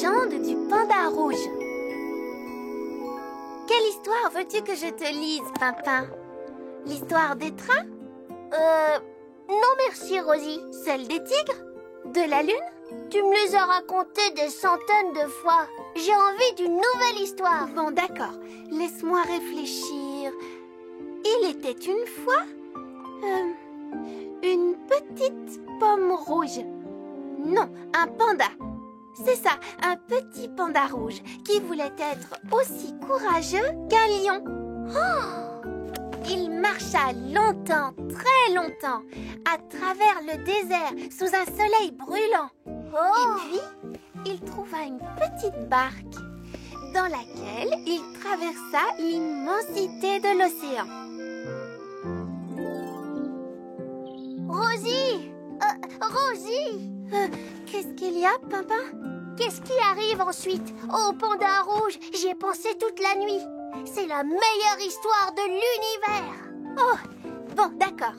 légende du panda rouge. Quelle histoire veux-tu que je te lise, Pimpin? L'histoire des trains? Non merci, Rosie. Celle des tigres? De la lune? Tu me les as racontées des centaines de fois. J'ai envie d'une nouvelle histoire. Bon, d'accord. Laisse-moi réfléchir. Il était une fois une petite pomme rouge. Non, un panda. C'est ça, un petit panda rouge qui voulait être aussi courageux qu'un lion. Oh! Il marcha longtemps, très longtemps, à travers le désert sous un soleil brûlant. Oh! Et puis, il trouva une petite barque dans laquelle il traversa l'immensité de l'océan. Rosie! Rosie! Qu'est-ce qu'il y a, Pimpin? Qu'est-ce qui arrive ensuite? Au panda rouge, j'y ai pensé toute la nuit. C'est la meilleure histoire de l'univers. Oh, bon, d'accord.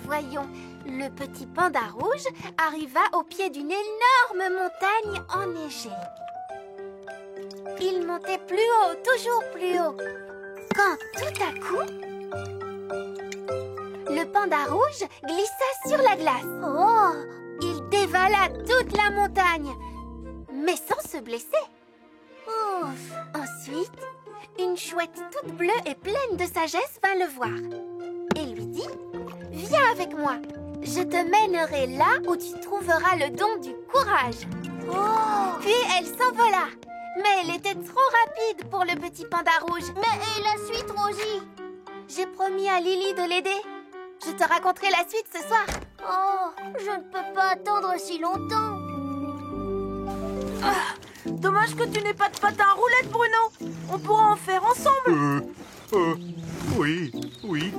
Voyons, le petit panda rouge arriva au pied d'une énorme montagne enneigée. Il montait plus haut, toujours plus haut, quand tout à coup, le panda rouge glissa sur la glace. Oh! Il dévala toute la montagne, mais sans se blesser. Ouf! Ensuite, une chouette toute bleue et pleine de sagesse vint le voir et lui dit « Viens avec moi, je te mènerai là où tu trouveras le don du courage. » Oh! Puis elle s'envola, mais elle était trop rapide pour le petit panda rouge. Mais et la suite, Rosie? J'ai promis à Lily de l'aider. Je te raconterai la suite ce soir. Oh, je ne peux pas attendre si longtemps. Ah, dommage que tu n'aies pas de patin à roulettes, Bruno. On pourra en faire ensemble. Oui,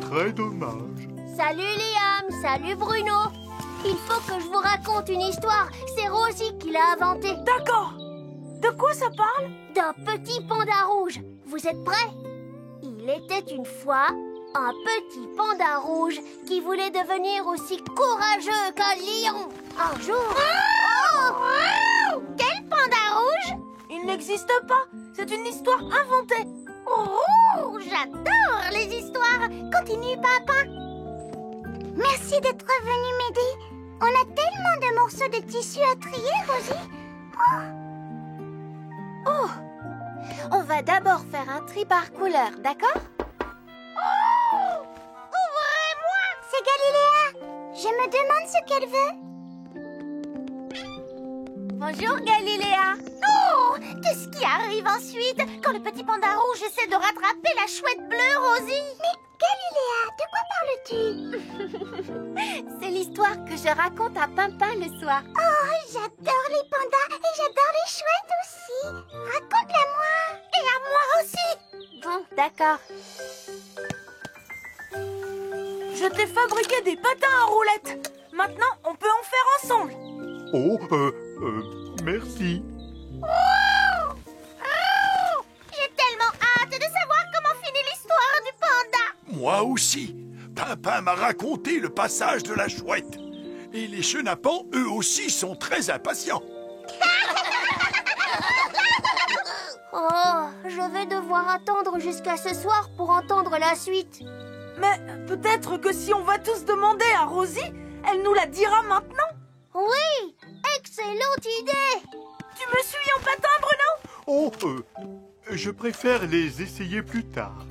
très dommage. Salut Liam, salut Bruno. Il faut que je vous raconte une histoire. C'est Rosie qui l'a inventée. D'accord. De quoi ça parle? D'un petit panda rouge. Vous êtes prêts? Il était une fois un petit panda rouge qui voulait devenir aussi courageux qu'un lion. Un jour... Oh! Quel panda rouge? Il n'existe pas. C'est une histoire inventée. Oh, j'adore les histoires. Continue, Papa. Merci d'être venu m'aider. On a tellement de morceaux de tissu à trier, Rosie. Oh! On va d'abord faire un tri par couleur, d'accord? Oh! Ouvrez-moi! C'est Galiléa. Je me demande ce qu'elle veut. Bonjour, Galiléa. Oh! Qu'est-ce qui arrive ensuite quand le petit panda rouge essaie de rattraper la chouette bleue, Rosie? Mais Galiléa, de quoi parles-tu? C'est l'histoire que je raconte à Pimpin le soir. Oh, j'adore les pandas et j'adore les chouettes aussi. Raconte-la-moi. Et à moi aussi. Bon, d'accord. Je t'ai fabriqué des patins à roulettes. Maintenant, on peut en faire ensemble. Oh, merci. Oh! Oh! J'ai tellement hâte de savoir comment finit l'histoire du panda. Moi aussi. Pimpin m'a raconté le passage de la chouette. Et les chenapans, eux aussi, sont très impatients. Oh, je vais devoir attendre jusqu'à ce soir pour entendre la suite. Mais peut-être que si on va tous demander à Rosie, elle nous la dira maintenant. Oui, excellente idée. Tu me suis en patin, Bruno? Oh, je préfère les essayer plus tard.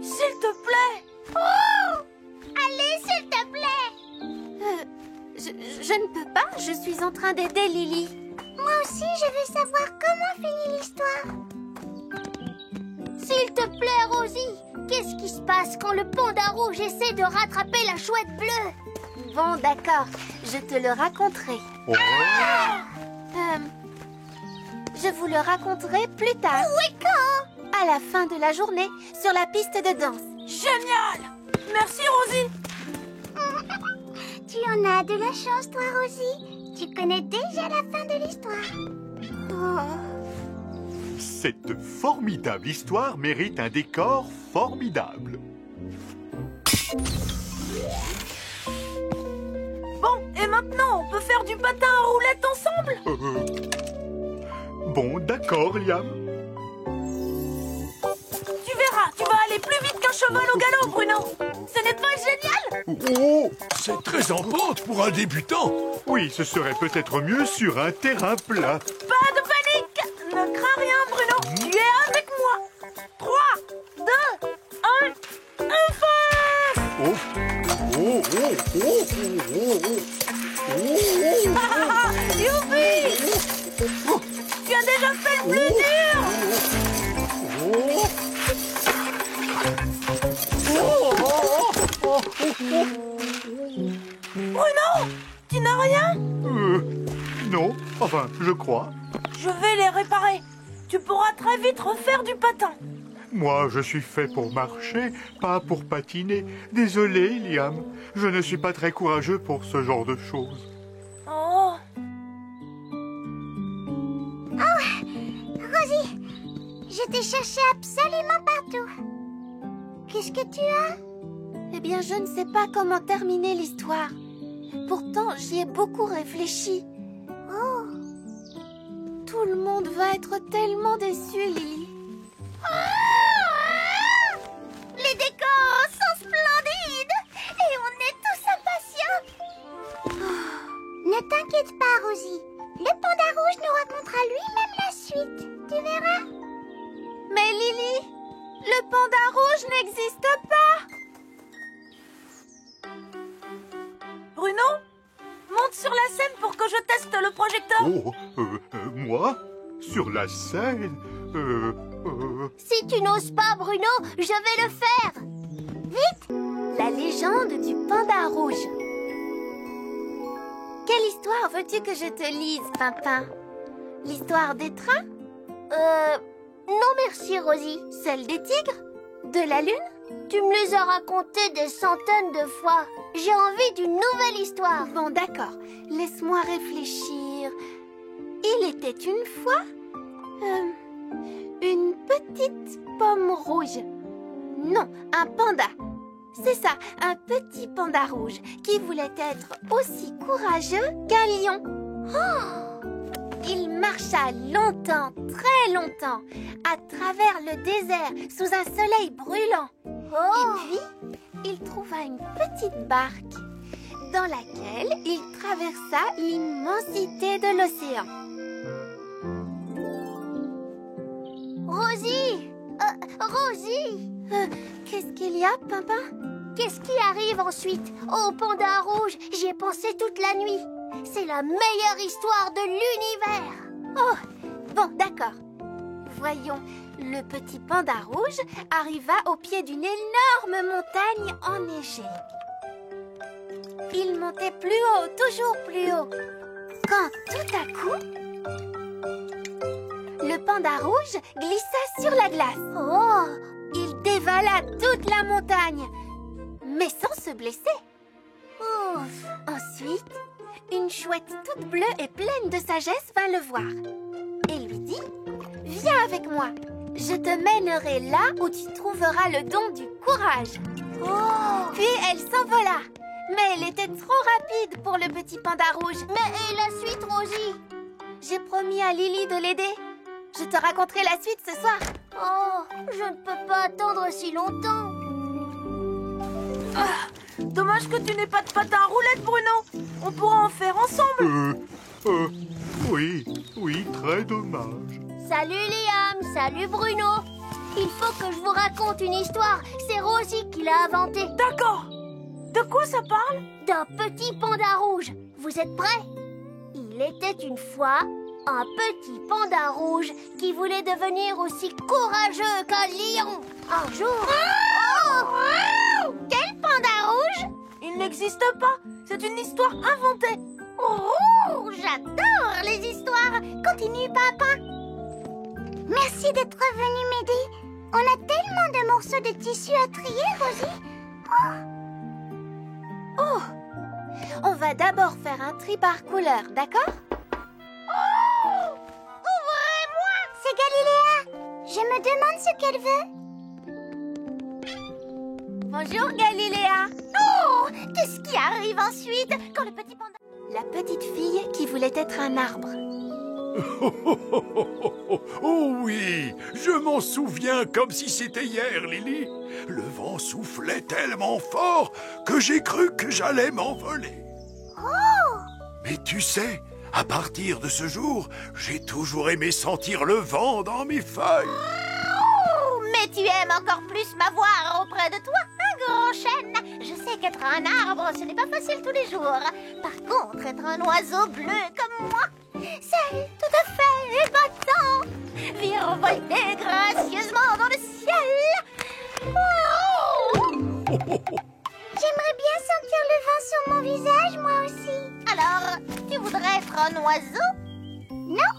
S'il te plaît. Oh! Allez, s'il te plaît. Je ne peux pas, je suis en train d'aider Lily. Moi aussi, je veux savoir comment finit l'histoire. S'il te plaît, Rosie, qu'est-ce qui se passe quand le panda rouge essaie de rattraper la chouette bleue? Bon, d'accord, je te le raconterai. Oh. Je vous le raconterai plus tard. Oui, quand? À la fin de la journée, sur la piste de danse. Génial! Merci, Rosie. Tu en as de la chance, toi, Rosie. Tu connais déjà la fin de l'histoire. Oh. Cette formidable histoire mérite un décor formidable. Bon, et maintenant, on peut faire du patin à roulettes ensemble? Bon, d'accord, Liam. Tu verras, tu vas aller plus vite qu'un cheval au galop, Bruno. Ce n'est pas génial? Oh, c'est très en pente pour un débutant. Oui, ce serait peut-être mieux sur un terrain plat. Pas de panique! Ne crains rien, Bruno. Tu es avec moi. 3, 2, 1, fonce! Oh, oh, oh, oh, oh, oh, Youpi! Tu as déjà fait le plus dur! Bruno, tu n'as rien? non, enfin, je crois. Je vais les réparer. Tu pourras très vite refaire du patin. Moi, je suis fait pour marcher, pas pour patiner. Désolé, Liam. Je ne suis pas très courageux pour ce genre de choses. Oh, Rosie, je t'ai cherché absolument partout. Qu'est-ce que tu as? Eh bien, je ne sais pas comment terminer l'histoire. Pourtant, j'y ai beaucoup réfléchi. Oh, Tout le monde va être tellement déçu, Lily. les décors sont splendides et on est tous impatients. Ne t'inquiète pas, Rosie. Le panda rouge nous racontera lui-même la suite. Tu verras. Mais Lily, le panda rouge n'existe pas. Bruno, monte sur la scène pour que je teste le projecteur. Oh, moi? Sur la scène? Si tu n'oses pas, Bruno, je vais le faire. Vite! La légende du panda rouge. Quelle histoire veux-tu que je te lise, Pimpin? L'histoire des trains? Non merci, Rosie. Celle des tigres? De la lune? Tu me les as racontées des centaines de fois. J'ai envie d'une nouvelle histoire. Bon, d'accord. Laisse-moi réfléchir. Il était une fois une petite pomme rouge. Non, un panda. C'est ça, un petit panda rouge qui voulait être aussi courageux qu'un lion. Oh! Il marcha longtemps, très longtemps, à travers le désert sous un soleil brûlant. Et puis, il trouva une petite barque dans laquelle il traversa l'immensité de l'océan. Rosie! Rosie! Qu'est-ce qu'il y a, Pimpin? Qu'est-ce qui arrive ensuite au panda rouge? J'y ai pensé toute la nuit. C'est la meilleure histoire de l'univers. Oh, bon, d'accord. Voyons, le petit panda rouge arriva au pied d'une énorme montagne enneigée. Il montait plus haut, toujours plus haut, quand tout à coup, le panda rouge glissa sur la glace. Oh! Il dévala toute la montagne, mais sans se blesser. Ouf! Ensuite, une chouette toute bleue et pleine de sagesse vint le voir et lui dit: « Viens avec moi, je te mènerai là où tu trouveras le don du courage. » Oh! Puis elle s'envola, mais elle était trop rapide pour le petit panda rouge. Mais et la suite, Rosie? J'ai promis à Lily de l'aider. Je te raconterai la suite ce soir. Oh, je ne peux pas attendre si longtemps. Dommage que tu n'aies pas de patin à roulettes, Bruno. On pourra en faire ensemble. Oui, très dommage. Salut Liam, salut Bruno. Il faut que je vous raconte une histoire. C'est Rosie qui l'a inventée. D'accord. De quoi ça parle? D'un petit panda rouge. Vous êtes prêts? Il était une fois un petit panda rouge qui voulait devenir aussi courageux qu'un lion. Un jour... Oh, quel panda rouge! Il n'existe pas. C'est une histoire inventée. Oh, j'adore les histoires. Continue, papa. Merci d'être venu m'aider. On a tellement de morceaux de tissu à trier, Rosie. Oh, on va d'abord faire un tri par couleur, d'accord? Ouvrez-moi. C'est Galiléa. Je me demande ce qu'elle veut. Bonjour, Galiléa. Oh, qu'est-ce qui arrive ensuite quand le petit panda... La petite fille qui voulait être un arbre. Oh oui, je m'en souviens comme si c'était hier, Lily. Le vent soufflait tellement fort que j'ai cru que j'allais m'envoler. Mais tu sais, à partir de ce jour, j'ai toujours aimé sentir le vent dans mes feuilles. Oh, mais tu aimes encore plus m'avoir auprès de toi, un grand chêne. Je sais qu'être un arbre, ce n'est pas facile tous les jours. Par contre, être un oiseau bleu comme moi, c'est tout à fait épatant. Virevolter gracieusement dans le ciel. Oh! J'aimerais bien sentir le vent sur mon visage, moi aussi. Alors, tu voudrais être un oiseau? Non,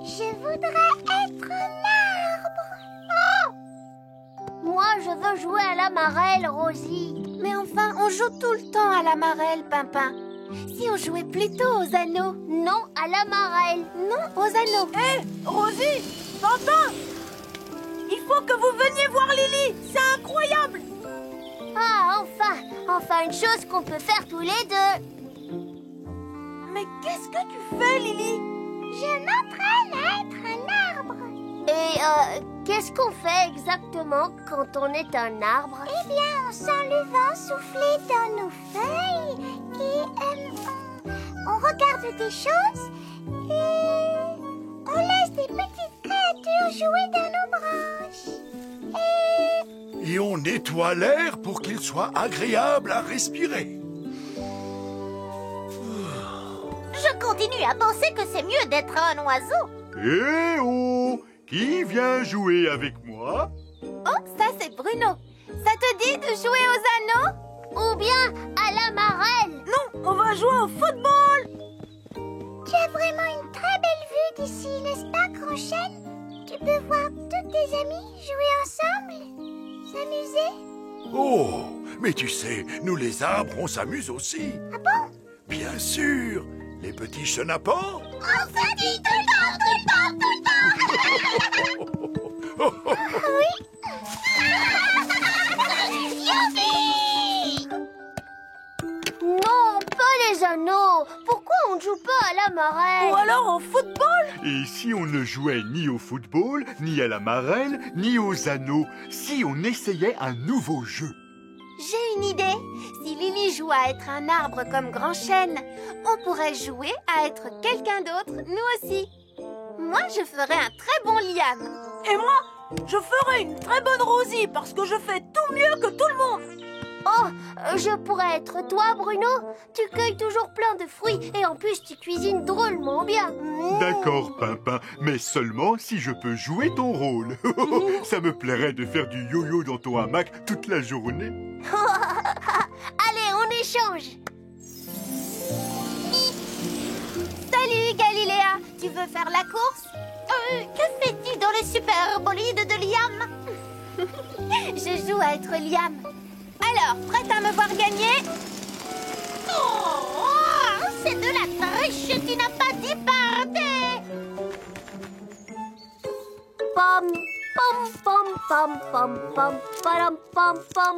je voudrais être un arbre. Oh! Moi, je veux jouer à la marelle, Rosie. Mais enfin, on joue tout le temps à la marelle, Pimpin. Si on jouait plutôt aux anneaux. Non, à la marelle. Non, aux anneaux. Hé, Rosie, Pimpin, il faut que vous veniez voir Lily. C'est incroyable. Ah, enfin une chose qu'on peut faire tous les deux. Mais qu'est-ce que tu fais, Lily? Je m'entraîne à être un arbre. Et qu'est-ce qu'on fait exactement quand on est un arbre? Eh bien, on sent le vent souffler dans nos feuilles et on regarde des choses et on laisse des petites créatures jouer dans nos branches. Et on nettoie l'air pour qu'il soit agréable à respirer. Je continue à penser que c'est mieux d'être un oiseau. Eh oh! Qui vient jouer avec moi? Oh, ça c'est Bruno. Ça te dit de jouer aux anneaux? Ou bien à la marelle. Non, on va jouer au football. Tu as vraiment une très belle vue d'ici, n'est-ce pas, Grand Chêne? Tu peux voir tous tes amis jouer ensemble, s'amuser. Oh, mais tu sais, nous les arbres, on s'amuse aussi. Ah bon? Bien sûr, les petits chenapans. On se dit tout le temps, tout le temps, tout le temps. Oui. Youpi! Non, pas les anneaux. Pourquoi on ne joue pas à la marelle? Ou alors au football. Et si on ne jouait ni au football, ni à la marelle, ni aux anneaux, si on essayait un nouveau jeu? J'ai une idée. Si Lily joue à être un arbre comme Grand Chêne, on pourrait jouer à être quelqu'un d'autre, nous aussi. Moi, je ferais un très bon Liam. Et moi, je ferai une très bonne Rosie parce que je fais tout mieux que tout le monde. Oh, je pourrais être toi, Bruno. Tu cueilles toujours plein de fruits et en plus tu cuisines drôlement bien. D'accord, Pimpin, mais seulement si je peux jouer ton rôle. Ça me plairait de faire du yo-yo dans ton hamac toute la journée. Allez, on échange. Salut, Galiléa. Tu veux faire la course? Que fais-tu dans les super bolides de Liam? Je joue à être Liam. Alors, prête à me voir gagner? Oh, c'est de la triche, tu n'as pas dit partez. Pom, pom, pom, pom, pom, pom, pom, pom, pom.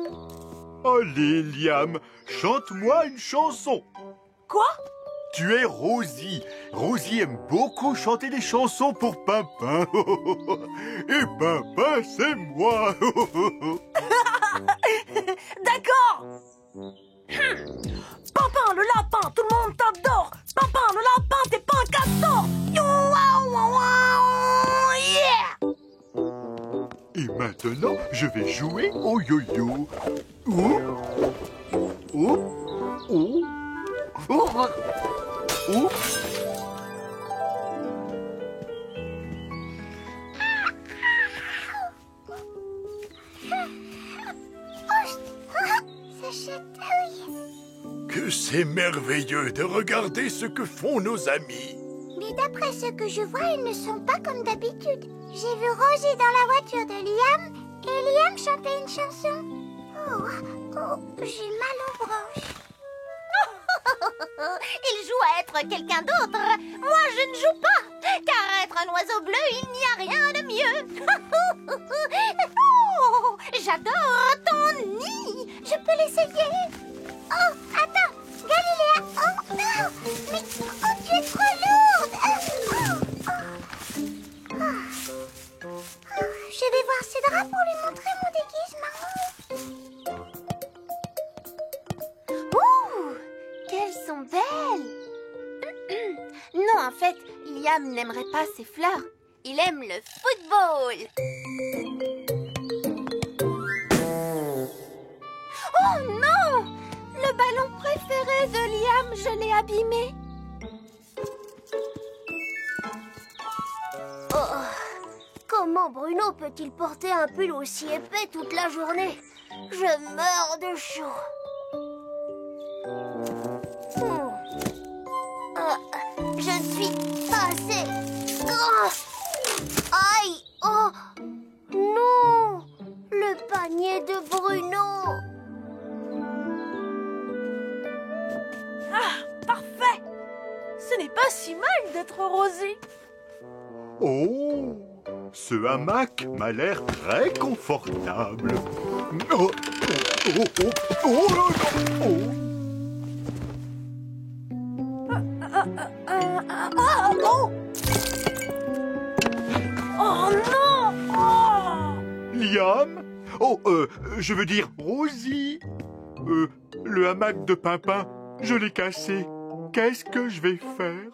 Allez, Liam, chante-moi une chanson. Quoi? Tu es Rosie. Rosie aime beaucoup chanter des chansons pour Pimpin. Et Pimpin, c'est moi. D'accord. Pimpin le lapin, tout le monde t'adore. Pimpin le lapin, t'es pas un castor. Yeah. Et maintenant, je vais jouer au yo-yo. Oh, oh, oh, oh, oh. Ça chatouille. Que c'est merveilleux de regarder ce que font nos amis. Mais d'après ce que je vois, ils ne sont pas comme d'habitude. J'ai vu Rosie dans la voiture de Liam et Liam chantait une chanson. Oh, j'ai mal aux branches. Il joue à être quelqu'un d'autre. Moi, je ne joue pas. Car être un oiseau bleu, il n'y a rien de mieux. Oh, j'adore ton nid. Je peux l'essayer. Oh, attends. Galiléa, oh non! Mais oh, tu es trop lourde! Je vais voir Cédra pour lui montrer mon déguisement. Ouh, qu'elles sont belles. Non, en fait, Liam n'aimerait pas ces fleurs. Il aime le football. Oh non! Le ballon préféré de Liam, je l'ai abîmé. Oh, comment Bruno peut-il porter un pull aussi épais toute la journée? Je meurs de chaud. Je ne suis pas assez grand. Aïe! Oh! Non! Le panier de Bruno! Ah, parfait! Ce n'est pas si mal d'être Rosie. Oh, ce hamac m'a l'air très confortable. Oh, oh, oh, oh, oh, non, oh. Oh! Oh non! Oh! Liam? Oh, je veux dire Rosie. Le hamac de Pimpin, je l'ai cassé. Qu'est-ce que je vais faire?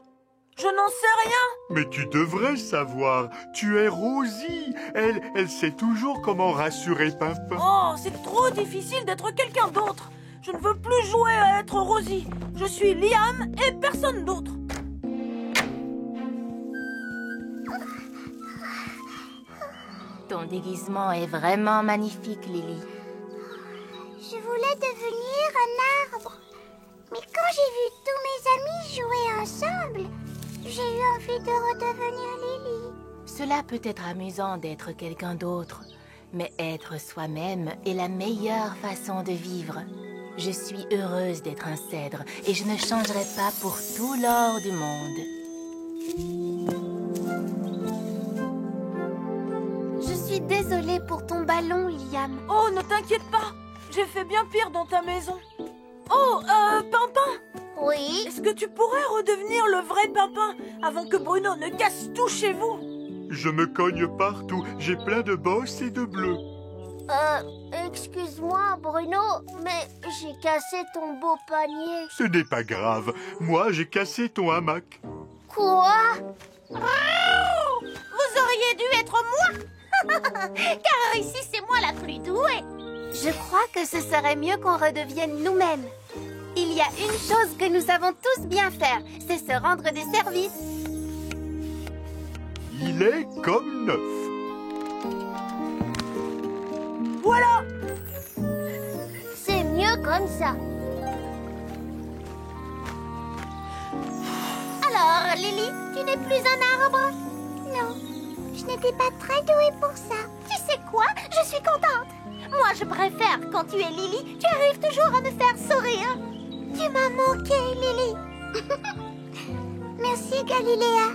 Je n'en sais rien. Mais tu devrais savoir. Tu es Rosie. Elle sait toujours comment rassurer Pimpin. Oh, c'est trop difficile d'être quelqu'un d'autre. Je ne veux plus jouer à être Rosie. Je suis Liam et personne d'autre. Ton déguisement est vraiment magnifique, Lily. Je voulais devenir un arbre. Mais quand j'ai vu tous mes amis jouer ensemble, j'ai eu envie de redevenir Lily. Cela peut être amusant d'être quelqu'un d'autre, mais être soi-même est la meilleure façon de vivre. Je suis heureuse d'être un cèdre et je ne changerai pas pour tout l'or du monde. Je suis désolée pour ton ballon, Liam. Oh, ne t'inquiète pas. J'ai fait bien pire dans ta maison. Oh, Pimpin, Oui? est-ce que tu pourrais redevenir le vrai Pimpin avant que Bruno ne casse tout chez vous? Je me cogne partout. J'ai plein de bosses et de bleus. Excuse-moi, Bruno, mais j'ai cassé ton beau panier. Ce n'est pas grave. Moi, j'ai cassé ton hamac. Quoi? Vous auriez dû être moi. Car ici, c'est moi la plus douée. Je crois que ce serait mieux qu'on redevienne nous-mêmes. Il y a une chose que nous savons tous bien faire, c'est se rendre des services. Il est comme neuf. Voilà. C'est mieux comme ça. Alors, Lily, tu n'es plus un arbre? Non, je n'étais pas très douée pour ça. Tu sais quoi? Je suis contente. Moi, je préfère quand tu es Lily. Tu arrives toujours à me faire sourire. Tu m'as manqué, Lily. Merci, Galiléa.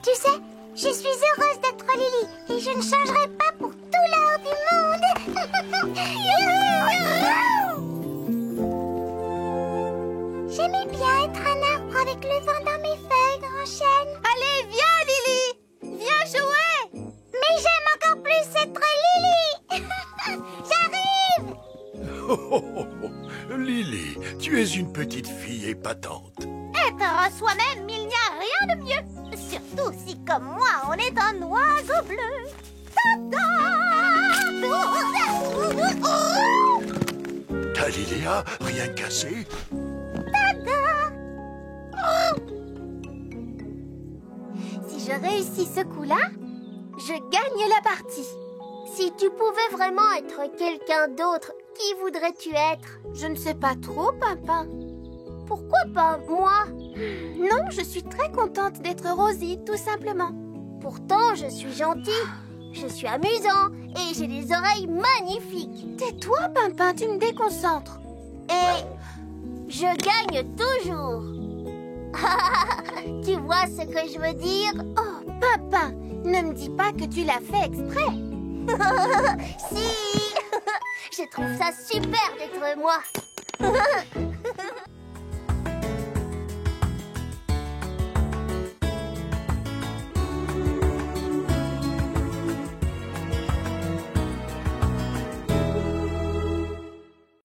Tu sais, je suis heureuse d'être Lily et je ne changerai pas pour tout l'or du monde. J'aimais bien être un arbre avec le vent dans mes feuilles, grand chêne. Allez, viens, Lily. Viens jouer. Mais j'aime encore plus être Lily. J'arrive. Oh, oh, oh, oh. Lily, tu es une petite fille épatante. Être soi-même, il n'y a rien de mieux. Surtout si, comme moi, on est un oiseau bleu. Galiléa, rien cassé? Si je réussis ce coup-là, je gagne la partie. Si tu pouvais vraiment être quelqu'un d'autre, qui voudrais-tu être? Je ne sais pas trop, Pimpin. Pourquoi pas moi? Non, je suis très contente d'être Rosie, tout simplement. Pourtant, je suis gentil, je suis amusant et j'ai des oreilles magnifiques. Tais-toi, Pimpin, tu me déconcentres. Et je gagne toujours. Tu vois ce que je veux dire? Oh, Pimpin, ne me dis pas que tu l'as fait exprès. Si. Je trouve ça super d'être moi.